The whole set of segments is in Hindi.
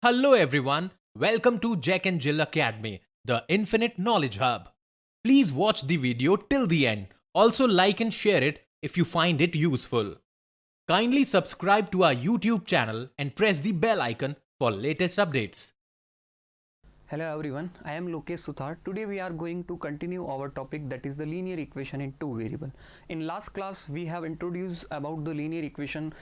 Hello everyone, welcome to Jack and Jill Academy, the Infinite Knowledge Hub. Please watch the video till the end. Also like and share it if you find it useful. Kindly subscribe to our YouTube channel and press the bell icon for latest updates. Hello everyone, I am Lokesh Suthar. Today we are going to continue our topic, that is the linear equation in two variable. In last class we have introduced about the linear equation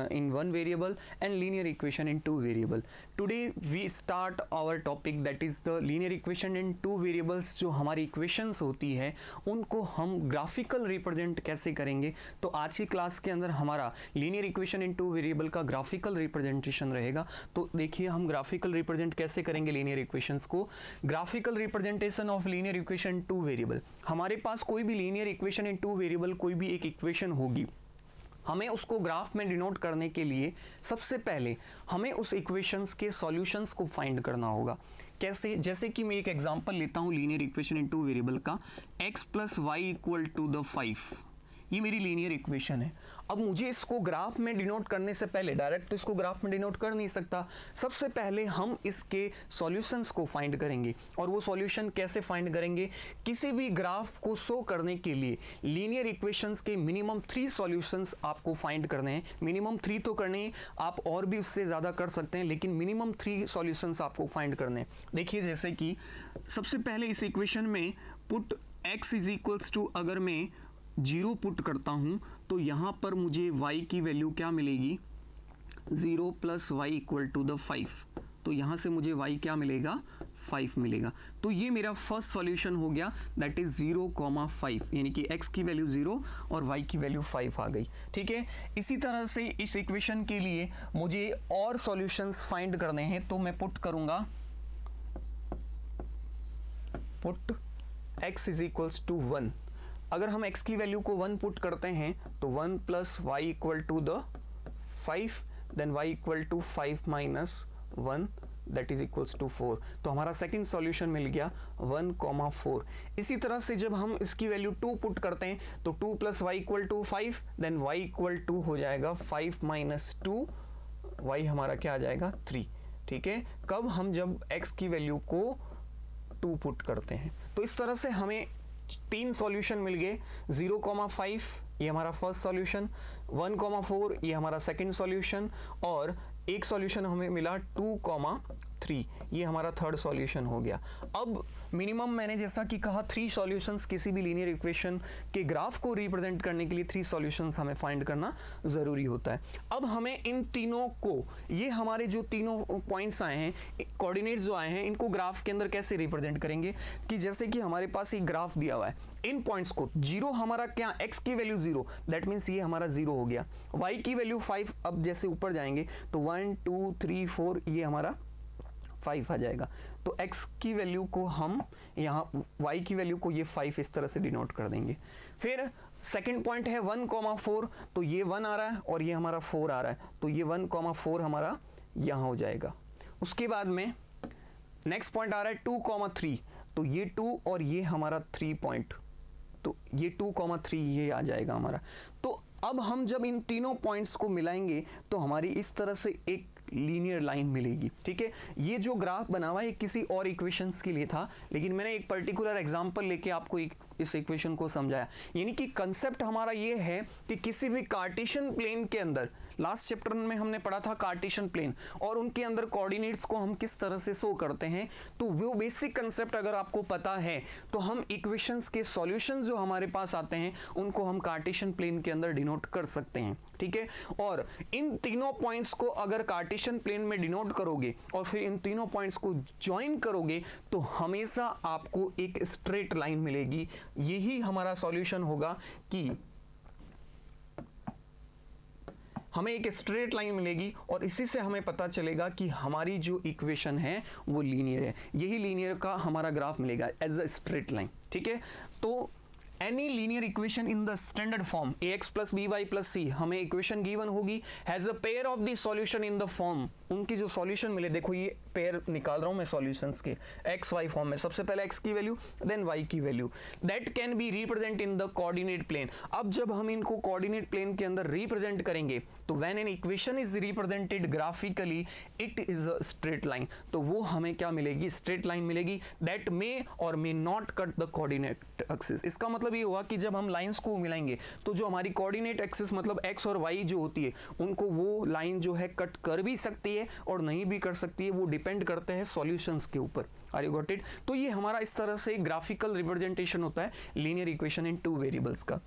in one variable and linear equation in two variable. Today we start our topic, that is the linear equation in two variables. जो हमारी equations होती है उनको हम graphical represent कैसे करेंगे, तो आज की क्लास के अंदर हमारा linear equation in two variable का graphical representation रहेगा. तो देखिए हम graphical represent कैसे करेंगे linear equations को. graphical representation of linear equation two variable, हमारे पास कोई भी linear equation in two variable कोई भी एक equation होगी, हमें उसको ग्राफ में डिनोट करने के लिए सबसे पहले हमें उस इक्वेशंस के सॉल्यूशंस को फाइंड करना होगा. कैसे? जैसे कि मैं एक एग्जांपल लेता हूं linear equation in two variable का, x plus Y equal to the 5. ये मेरी लीनियर इक्वेशन है. अब मुझे इसको ग्राफ में डिनोट करने से पहले, डायरेक्ट तो इसको ग्राफ में डिनोट कर नहीं सकता, सबसे पहले हम इसके सॉल्यूशंस को फाइंड करेंगे. और वो सॉल्यूशन कैसे फाइंड करेंगे? किसी भी ग्राफ को शो करने के लिए लीनियर इक्वेशंस के मिनिमम 3 सॉल्यूशंस आपको फाइंड करने हैं. मिनिमम 3 तो करने हैं, आप और भी उससे ज़्यादा कर सकते हैं, लेकिन मिनिमम 3 सॉल्यूशंस आपको फाइंड करने हैं. देखिए जैसे कि सबसे पहले इस इक्वेशन में put x is equals to, अगर मैं 0 पुट करता हूं तो यहां पर मुझे y की वैल्यू क्या मिलेगी? 0 plus Y equal to the 5. तो यहां से मुझे y क्या मिलेगा? 5 मिलेगा. तो ये मेरा फर्स्ट सॉल्यूशन हो गया, दैट इज 0,5, यानी कि x की वैल्यू 0 और y की वैल्यू 5 आ गई. ठीक है. इसी तरह से इस इक्वेशन के लिए मुझे और सॉल्यूशंस फाइंड करने हैं, तो मैं पुट करूंगा put x is equals to 1. अगर हम x की वैल्यू को 1 पुट करते हैं तो 1 plus Y equal to the 5, then y equal to 5 minus 1, that is equals to 4. तो हमारा सेकंड सॉल्यूशन मिल गया 1,4. इसी तरह से जब हम इसकी वैल्यू 2 पुट करते हैं तो 2 plus Y equal to 5, then y equal to हो जाएगा 5 माइनस 2, y हमारा क्या आ जाएगा? 3. ठीक है. कब? हम जब x की वैल्यू को 2 पुट करते हैं. तो इस तरह से हमें 3 सॉल्यूशन मिल गए. 0,5 ये हमारा फर्स्ट सॉल्यूशन, 1,4 ये हमारा सेकंड सॉल्यूशन, और एक सॉल्यूशन हमें मिला 2,3, ये हमारा थर्ड सॉल्यूशन हो गया. अब मिनिमम मैंने जैसा कि कहा 3 सॉल्यूशंस किसी भी लीनियर इक्वेशन के ग्राफ को रिप्रेजेंट करने के लिए 3 सॉल्यूशंस हमें फाइंड करना ज़रूरी होता है. अब हमें इन तीनों को, ये हमारे जो तीनों पॉइंट्स आए हैं, कोऑर्डिनेट्स जो आए हैं, इनको ग्राफ के अंदर कैसे रिप्रेजेंट करेंगे, कि जैसे कि हमारे पास एक ग्राफ दिया हुआ है, इन पॉइंट्स को 0 हमारा क्या, x की वैल्यू 0, दैट मीन्स ये हमारा 0 हो गया. y की वैल्यू 5, अब जैसे ऊपर जाएंगे तो 1 2 3 4 ये हमारा 5 आ जाएगा. तो x की वैल्यू को हम यहाँ, y की वैल्यू को ये 5 इस तरह से डिनोट कर देंगे. फिर सेकंड पॉइंट है 1,4, तो ये 1 आ रहा है और ये हमारा 4 आ रहा है, तो ये 1,4 हमारा यहाँ हो जाएगा. उसके बाद में नेक्स्ट पॉइंट आ रहा है 2,3, तो ये 2 और ये हमारा 3 पॉइंट, तो ये 2,3 ये आ जाएगा हमारा. तो अब हम जब इन तीनों पॉइंट्स को मिलाएंगे तो हमारी इस तरह से एक लीनियर लाइन मिलेगी. ठीक है. ये जो ग्राफ बना हुआ है किसी और इक्वेशंस के लिए था, लेकिन मैंने एक पर्टिकुलर एग्जांपल लेके आपको इस इक्वेशन को समझाया. यानी कि कंसेप्ट हमारा ये है कि किसी भी कार्टेशियन प्लेन के अंदर, लास्ट चैप्टर में हमने पढ़ा था कार्टेशियन प्लेन, और उनके अंदर कोऑर्डिनेट्स को हम किस तरह से शो करते हैं, तो वो बेसिक कंसेप्ट अगर आपको पता है तो हम इक्वेशंस के सॉल्यूशंस जो हमारे पास आते हैं उनको हम कार्टेशियन प्लेन के अंदर डिनोट कर सकते हैं. ठीक है. और इन तीनों पॉइंट्स को अगर कार्टेशियन प्लेन में डिनोट करोगे और फिर इन तीनों पॉइंट्स को ज्वाइन करोगे तो हमेशा आपको एक स्ट्रेट लाइन मिलेगी. यही हमारा सॉल्यूशन होगा कि हमें एक स्ट्रेट लाइन मिलेगी, और इसी से हमें पता चलेगा कि हमारी जो इक्वेशन है वो लीनियर है. यही लीनियर का हमारा ग्राफ मिलेगा एज अ स्ट्रेट लाइन. ठीक है. तो any linear equation in the standard form ax plus B Y plus C, हमें इक्वेशन गिवन होगी, has a pair of the solution in the form, उनकी जो सॉल्यूशन मिले, देखो ये पेयर निकाल रहा हूं मैं सॉल्यूशंस के एक्स वाई फॉर्म में। सबसे पहले एक्स की वैल्यू देन वाई की value, that can be represent in the coordinate plane. अब जब हम इनको कोऑर्डिनेट प्लेन के अंदर रिप्रेजेंट करेंगे तो when an equation is represented graphically it is a straight line, तो वो हमें क्या मिलेगी, स्ट्रेट लाइन मिलेगी दैट मे और may not cut the coordinate axis. इसका मतलब ये हुआ कि जब हम लाइंस को मिलाएंगे तो जो हमारी कोऑर्डिनेट एक्सिस मतलब एक्स और वाई जो होती है उनको वो लाइन जो है कट कर भी सकती है और नहीं भी कर सकती है, वो डिपेंड करते हैं सॉल्यूशंस के ऊपर। Are you got it? तो ये हमारा इस तरह से ग्राफिकल रिप्रेजेंटेशन होता है linear equation in two variables का।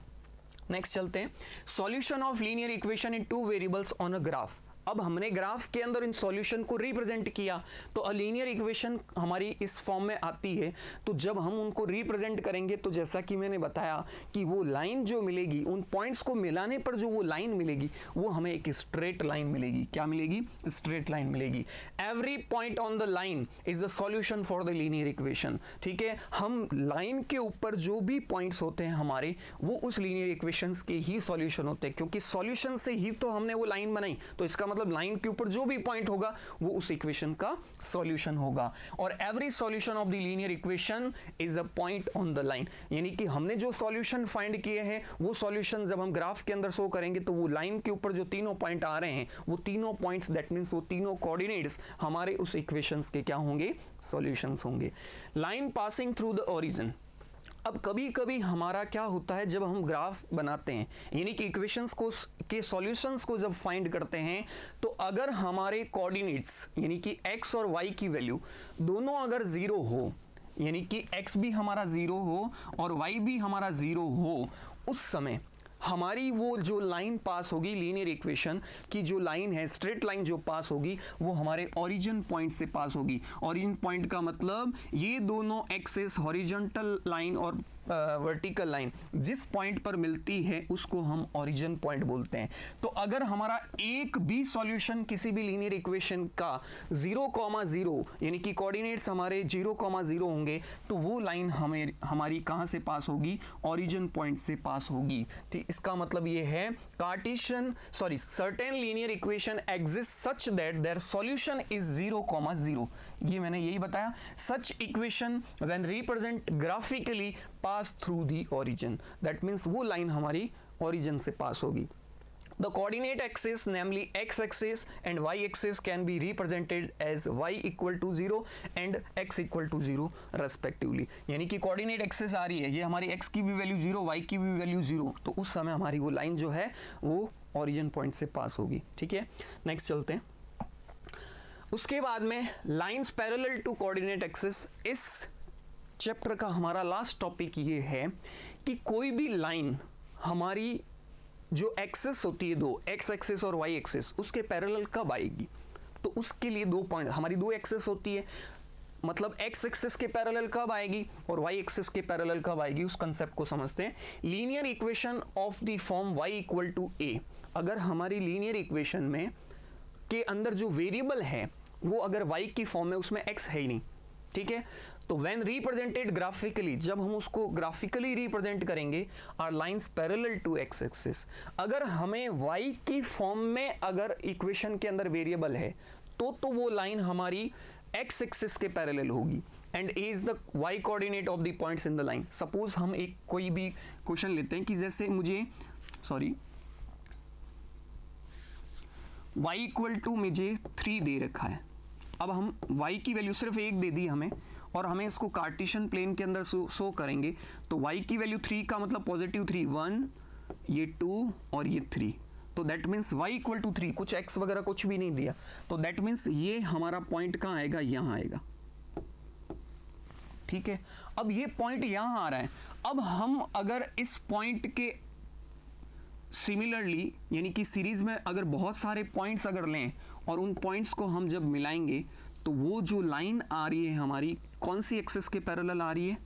नेक्स्ट चलते हैं, solution of linear equation in two variables on a graph. अब हमने ग्राफ के अंदर इन सॉल्यूशन को रिप्रेजेंट किया तो अ लीनियर इक्वेशन हमारी इस फॉर्म में आती है। तो जब हम उनको रिप्रेजेंट करेंगे तो जैसा कि मैंने बताया कि वो लाइन जो मिलेगी, उन पॉइंट्स को मिलाने पर जो वो लाइन मिलेगी वो हमें एक स्ट्रेट लाइन मिलेगी। क्या मिलेगी? स्ट्रेट लाइन मिलेगी। Every point on the line is the solution for the linear equation. ठीक है, हम लाइन के ऊपर जो भी पॉइंट्स होते हैं हमारे, वो उस लीनियर इक्वेशंस के ही सॉल्यूशन होते हैं, क्योंकि सॉल्यूशन से ही तो हमने वो लाइन बनाई। तो इसका मतलब लाइन के ऊपर जो भी पॉइंट होगा वो उस इक्वेशन का सॉल्यूशन होगा। और every solution of the linear equation is a point on the line, यानी कि हमने जो सॉल्यूशन फाइंड किए हैं वो सॉल्यूशन जब हम ग्राफ के अंदर शो करेंगे तो वो लाइन के ऊपर जो तीनों पॉइंट आ रहे हैं वो तीनों पॉइंट्स, दैट मींस वो तीनों कोऑर्डिनेट्स हमारे उस इक्वेशंस के क्या होंगे? सॉल्यूशंस होंगे। Line passing through the origin. अब कभी कभी हमारा क्या होता है, जब हम ग्राफ बनाते हैं यानी कि इक्वेशंस को के सॉल्यूशंस को जब फाइंड करते हैं तो अगर हमारे कोऑर्डिनेट्स यानी कि x और y की वैल्यू दोनों अगर जीरो हो, यानी कि x भी हमारा जीरो हो और y भी हमारा जीरो हो, उस समय हमारी वो जो लाइन पास होगी लीनियर इक्वेशन की जो लाइन है, स्ट्रेट लाइन जो पास होगी वो हमारे ओरिजिन पॉइंट से पास होगी। ओरिजिन पॉइंट का मतलब ये दोनों एक्सिस हॉरिजॉन्टल लाइन और वर्टिकल लाइन जिस पॉइंट पर मिलती है उसको हम ओरिजिन पॉइंट बोलते हैं। तो अगर हमारा एक भी सॉल्यूशन किसी भी लीनियर इक्वेशन का 0,0 यानी कि कोऑर्डिनेट्स हमारे 0,0 होंगे तो वो लाइन हमारी कहां से पास होगी? ओरिजिन पॉइंट से पास होगी। ठीक, इसका मतलब ये है certain linear equation exist such that there solution is 0,0। ये मैंने यही बताया, such equation when represent graphically pass through the origin, that means वो लाइन हमारी ओरिजिन से पास होगी। The coordinate axis, namely x-axis and y-axis, can be represented as y equal to 0 and x equal to 0 respectively। यानी कि coordinate axis आ रही है, ये हमारी x की भी वैल्यू 0, y की भी वैल्यू 0, तो उस समय हमारी वो लाइन जो है वो ओरिजिन पॉइंट से पास होगी। ठीक है, नेक्स्ट चलते हैं। उसके बाद में lines parallel to coordinate axis. इस चैप्टर का हमारा लास्ट टॉपिक ये है कि कोई भी लाइन हमारी जो एक्सिस होती है, दो एक्स एक्सिस और वाई एक्सिस, उसके पैरेलल कब आएगी? तो उसके लिए दो पॉइंट, हमारी दो एक्सिस होती है, मतलब एक्स एक्सिस के पैरेलल कब आएगी और वाई एक्सिस के पैरेलल कब आएगी, उस कंसेप्ट को समझते हैं। Linear equation of the form Y equal to A. अगर हमारी लीनियर इक्वेशन में के अंदर जो वेरिएबल है वो अगर y की फॉर्म में, उसमें x है ही नहीं, ठीक है, तो व्हेन रिप्रेजेंटेड ग्राफिकली, जब हम उसको ग्राफिकली रिप्रेजेंट करेंगे, are lines parallel to X axis. अगर हमें y की फॉर्म में अगर इक्वेशन के अंदर वेरिएबल है तो वो लाइन हमारी x एक्सिस के पैरेलल होगी and is the y coordinate of the points in the line. Suppose हम एक कोई भी क्वेश्चन लेते हैं कि जैसे मुझे y इक्वल टू मुझे 3 दे रखा है। अब हम y की वैल्यू सिर्फ 1 दे दी हमें और हमें इसको कार्टेशियन प्लेन के अंदर शो करेंगे, तो y की वैल्यू 3 का मतलब पॉजिटिव 3, 1, ये 2 और ये 3, तो that means y equal to 3, कुछ x वगैरह कुछ भी नहीं दिया, तो दैट मीन्स ये हमारा पॉइंट कहाँ आएगा? यहाँ आएगा। ठीक है, अब ये पॉइंट यहाँ आ रहा है। अब हम अगर इस पॉइंट के सिमिलरली यानी कि सीरीज में अगर बहुत सारे पॉइंट्स अगर लें और उन पॉइंट्स को हम जब मिलाएंगे तो वो जो लाइन आ रही है हमारी कौन सी एक्सिस के पैरेलल आ रही है?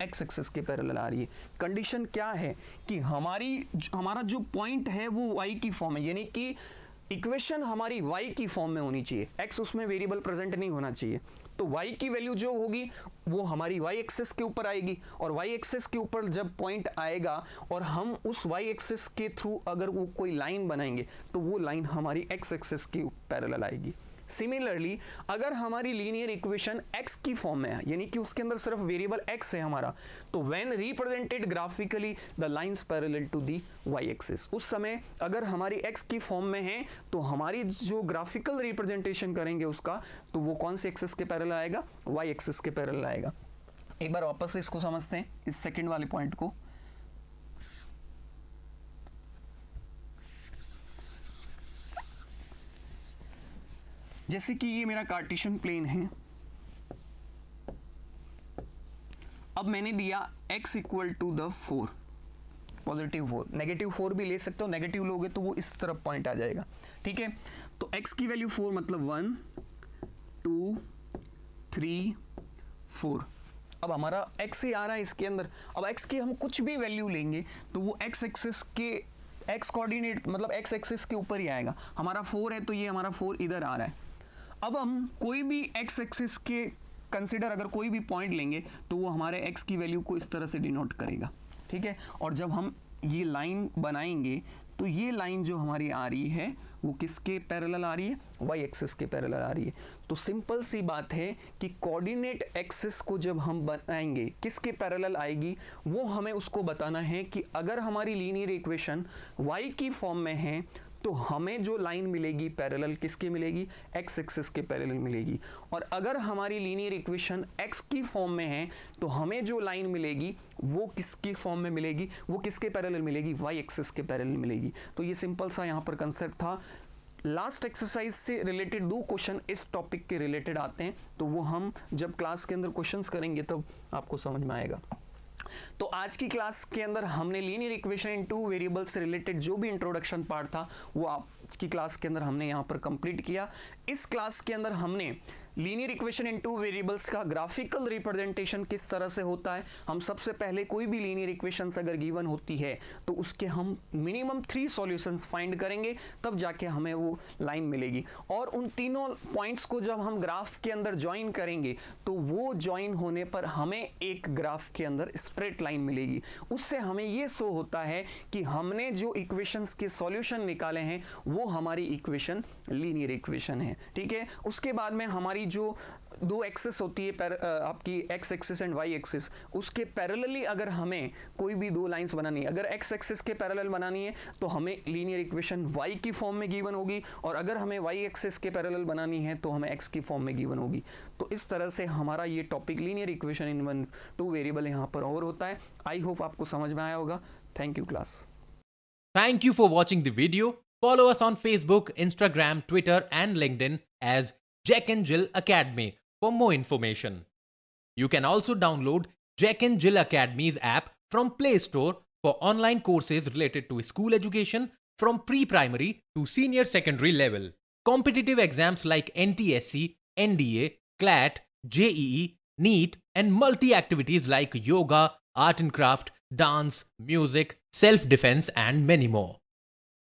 एक्स एक्सिस के पैरेलल आ रही है। कंडीशन क्या है कि हमारा जो पॉइंट है वो y की फॉर्म है, यानी कि इक्वेशन हमारी y की फॉर्म में होनी चाहिए, x उसमें वेरिएबल प्रेजेंट नहीं होना चाहिए। तो y की वैल्यू जो होगी वो हमारी y एक्सिस के ऊपर आएगी और y एक्सिस के ऊपर जब पॉइंट आएगा और हम उस y एक्सिस के थ्रू अगर वो कोई लाइन बनाएंगे तो वो लाइन हमारी x एक्सिस के पैरेलल आएगी। सिमिलरली अगर हमारी लीनियर इक्वेशन x की फॉर्म में है, यानी कि उसके अंदर सिर्फ वेरिएबल x है हमारा, तो when represented graphically the lines parallel to the y axis, उस समय अगर हमारी x की फॉर्म में है तो हमारी जो ग्राफिकल रिप्रेजेंटेशन करेंगे उसका, तो वो कौन से एक्सिस के पैरेलल आएगा, y एक्सिस के पैरेलल आएगा। एक बार वापस से इसको समझते हैं, इस सेकंड वाले पॉइंट को। जैसे कि ये मेरा कार्टेशियन प्लेन है, अब मैंने दिया x equal to the 4, positive 4, negative 4 भी ले सकते हो, नेगेटिव लोगे तो वो इस तरफ पॉइंट आ जाएगा, ठीक है। तो x की वैल्यू 4 मतलब 1 2 3 4। अब हमारा x ही आ रहा है इसके अंदर, अब x की हम कुछ भी वैल्यू लेंगे तो वो x एक्सिस के x कोऑर्डिनेट मतलब x एक्सिस के ऊपर ही आएगा। हमारा 4 है तो ये हमारा 4 इधर आ रहा है। अब हम कोई भी x एक्सिस के कंसिडर अगर कोई भी पॉइंट लेंगे तो वो हमारे x की वैल्यू को इस तरह से डिनोट करेगा, ठीक है। और जब हम ये लाइन बनाएंगे तो ये लाइन जो हमारी आ रही है वो किसके पैरेलल आ रही है, y एक्सिस के पैरेलल आ रही है। तो सिंपल सी बात है कि कोऑर्डिनेट एक्सिस को जब हम बनाएंगे किसके पैरेलल आएगी, वो हमें उसको बताना है कि अगर हमारी लीनियर इक्वेशन y की फॉर्म में है तो हमें जो लाइन मिलेगी पैरेलल किसके मिलेगी, x एक्सिस के पैरेलल मिलेगी। और अगर हमारी लीनियर इक्वेशन x की फॉर्म में है तो हमें जो लाइन मिलेगी वो किसकी फॉर्म में मिलेगी, वो किसके पैरेलल मिलेगी, y एक्सिस के पैरेलल मिलेगी। तो ये सिंपल सा यहाँ पर कंसेप्ट था। लास्ट एक्सरसाइज से रिलेटेड 2 क्वेश्चन इस टॉपिक के रिलेटेड आते हैं, तो वो हम जब क्लास के अंदर क्वेश्चंस करेंगे तब आपको समझ में आएगा। तो आज की क्लास के अंदर हमने लीनियर इक्वेशन इन 2 वेरिएबल से रिलेटेड जो भी इंट्रोडक्शन पार्ट था वो आज की क्लास के अंदर हमने यहाँ पर कंप्लीट किया। इस क्लास के अंदर हमने लीनियर इक्वेशन इन 2 वेरिएबल्स का ग्राफिकल रिप्रेजेंटेशन किस तरह से होता है, हम सबसे पहले कोई भी लीनियर इक्वेशंस अगर गिवन होती है तो उसके हम मिनिमम 3 सॉल्यूशंस फाइंड करेंगे, तब जाके हमें वो लाइन मिलेगी। और उन तीनों पॉइंट्स को जब हम ग्राफ के अंदर ज्वाइन करेंगे तो वो ज्वाइन होने पर हमें एक ग्राफ के अंदर स्ट्रेट लाइन मिलेगी। उससे हमें ये शो होता है कि हमने जो इक्वेशंस के सॉल्यूशन निकाले हैं वो हमारी इक्वेशन लीनियर इक्वेशन है, ठीक है। उसके बाद में हमारी जो 2 एक्सिस होती है आपकी x axis and y axis, उसके पैरेलली अगर हमें कोई भी 2 लाइंस बनानी है, अगर x एक्सिस के पैरेलल बनानी है तो हमें लीनियर इक्वेशन y की फॉर्म में गिवन होगी, और अगर हमें y एक्सिस के पैरेलल बनानी है तो हमें x की फॉर्म में गिवन होगी। तो इस तरह से हमारा ये टॉपिक लीनियर इक्वेशन इन 2 वेरिएबल यहाँ पर ओवर होता है। आई होप आपको समझ में आया होगा। Thank you class. Thank you for watching the video. Follow us on Facebook, Instagram, Twitter, and LinkedIn as Jack and Jill Academy for more information. You can also download Jack and Jill Academy's app from Play Store for online courses related to school education from pre-primary to senior secondary level. Competitive exams like NTSC, NDA, CLAT, JEE, NEET, and multi-activities like yoga, art and craft, dance, music, self-defense, and many more.